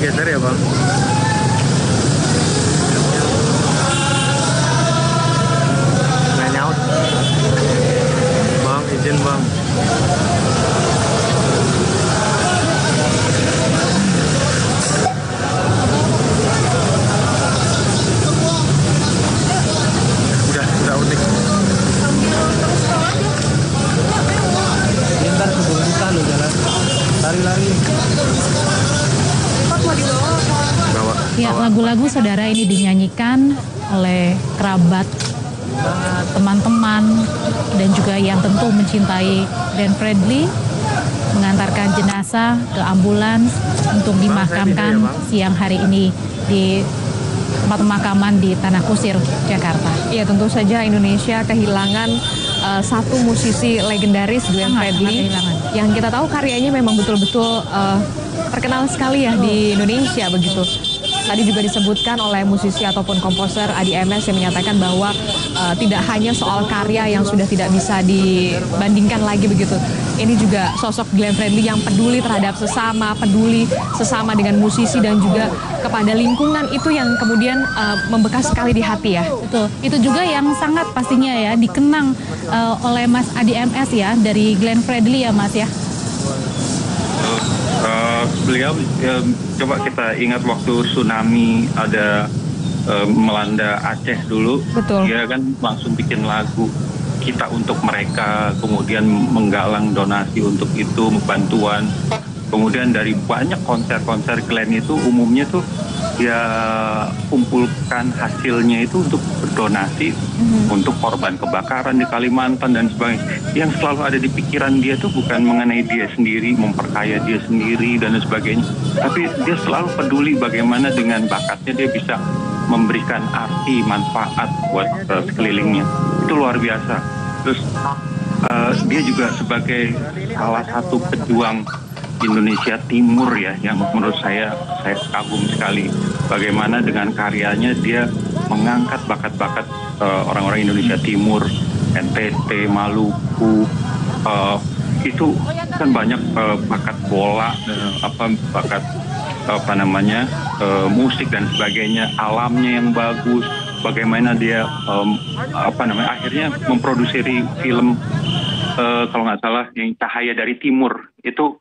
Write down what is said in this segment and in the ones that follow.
geser ya bang. Nggak nyaut. Bang, izin bang. Udah unik. Ntar kebun kita lo jalan. Lari-lari. Ya, lagu-lagu saudara ini dinyanyikan oleh kerabat, teman-teman, dan juga yang tentu mencintai Glenn Fredly, mengantarkan jenazah ke ambulans untuk dimakamkan siang hari ini di tempat pemakaman di Tanah Kusir, Jakarta. Iya, tentu saja Indonesia kehilangan satu musisi legendaris, Glenn Fredly, yang kita tahu karyanya memang betul-betul terkenal sekali ya di Indonesia begitu. Tadi juga disebutkan oleh musisi ataupun komposer Adi MS yang menyatakan bahwa tidak hanya soal karya yang sudah tidak bisa dibandingkan lagi begitu. Ini juga sosok Glenn Fredly yang peduli terhadap sesama, peduli sesama dengan musisi dan juga kepada lingkungan, itu yang kemudian membekas sekali di hati ya. Betul, itu juga yang sangat pastinya ya dikenang oleh Mas Adi MS ya, dari Glenn Fredly ya Mas ya. Beliau coba kita ingat waktu tsunami ada melanda Aceh dulu. Betul. Dia kan langsung bikin lagu Kita Untuk Mereka, kemudian menggalang donasi untuk itu, bantuan. Kemudian dari banyak konser-konser Glenn itu umumnya tuh dia kumpulkan hasilnya itu untuk berdonasi untuk korban kebakaran di Kalimantan dan sebagainya. Yang selalu ada di pikiran dia tuh bukan mengenai dia sendiri, memperkaya dia sendiri dan sebagainya, tapi dia selalu peduli bagaimana dengan bakatnya dia bisa memberikan arti, manfaat buat sekelilingnya. Itu luar biasa. Terus dia juga sebagai salah satu pejuang Indonesia Timur ya, yang menurut saya kagum sekali bagaimana dengan karyanya dia mengangkat bakat-bakat orang-orang Indonesia Timur, NTT, Maluku, itu kan banyak bakat bola, bakat musik dan sebagainya, alamnya yang bagus, bagaimana dia akhirnya memproduksi film kalau nggak salah yang Cahaya dari Timur itu.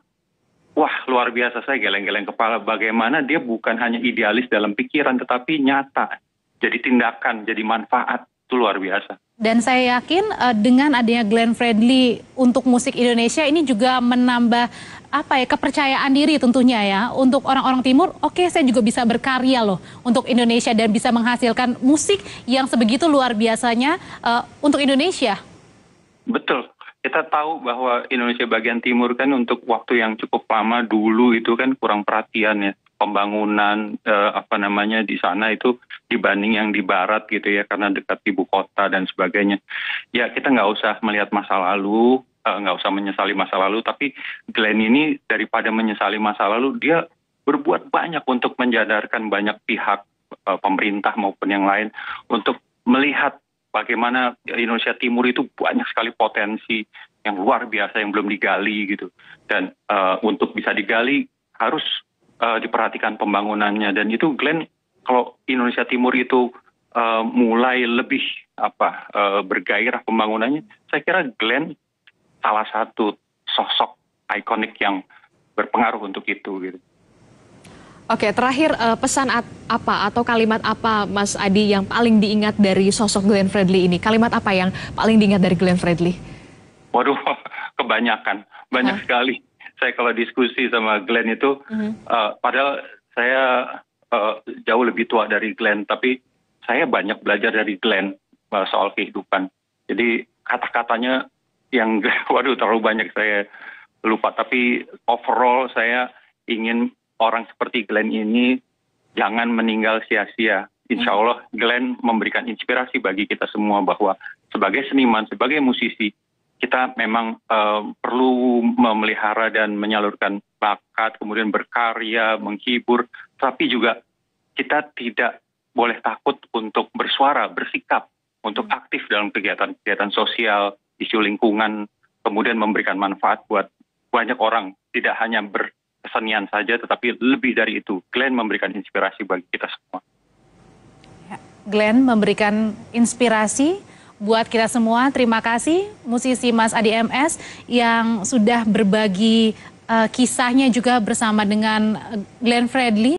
Wah, luar biasa, saya geleng-geleng kepala bagaimana dia bukan hanya idealis dalam pikiran, tetapi nyata. Jadi tindakan, jadi manfaat, itu luar biasa. Dan saya yakin dengan adanya Glenn Fredly untuk musik Indonesia ini juga menambah kepercayaan diri tentunya ya. Untuk orang-orang Timur, oke, saya juga bisa berkarya loh untuk Indonesia dan bisa menghasilkan musik yang sebegitu luar biasanya untuk Indonesia. Betul. Kita tahu bahwa Indonesia bagian timur kan untuk waktu yang cukup lama dulu itu kan kurang perhatian ya. Pembangunan di sana itu dibanding yang di barat gitu ya, karena dekat ibu kota dan sebagainya. Ya, kita nggak usah melihat masa lalu, nggak usah menyesali masa lalu, tapi Glenn ini daripada menyesali masa lalu, dia berbuat banyak untuk menjadarkan banyak pihak, pemerintah maupun yang lain, untuk melihat bagaimana Indonesia Timur itu banyak sekali potensi yang luar biasa yang belum digali gitu. Dan untuk bisa digali harus diperhatikan pembangunannya. Dan itu Glenn, kalau Indonesia Timur itu mulai lebih bergairah pembangunannya, saya kira Glenn salah satu sosok ikonik yang berpengaruh untuk itu gitu. Oke, terakhir pesan apa atau kalimat apa Mas Adi yang paling diingat dari sosok Glenn Fredly ini? Kalimat apa yang paling diingat dari Glenn Fredly? Waduh, kebanyakan. Banyak sekali. Saya kalau diskusi sama Glenn itu, padahal saya jauh lebih tua dari Glenn, tapi saya banyak belajar dari Glenn soal kehidupan. Jadi kata-katanya yang, waduh, terlalu banyak saya lupa. Tapi overall saya ingin orang seperti Glenn ini jangan meninggal sia-sia. Insya Allah Glenn memberikan inspirasi bagi kita semua bahwa sebagai seniman, sebagai musisi, kita memang perlu memelihara dan menyalurkan bakat, kemudian berkarya, menghibur, tapi juga kita tidak boleh takut untuk bersuara, bersikap, untuk aktif dalam kegiatan-kegiatan sosial, isu lingkungan, kemudian memberikan manfaat buat banyak orang, tidak hanya kesenian saja, tetapi lebih dari itu. Glenn memberikan inspirasi bagi kita semua. Glenn memberikan inspirasi buat kita semua. Terima kasih musisi Mas Adi MS yang sudah berbagi kisahnya juga bersama dengan Glenn Fredly.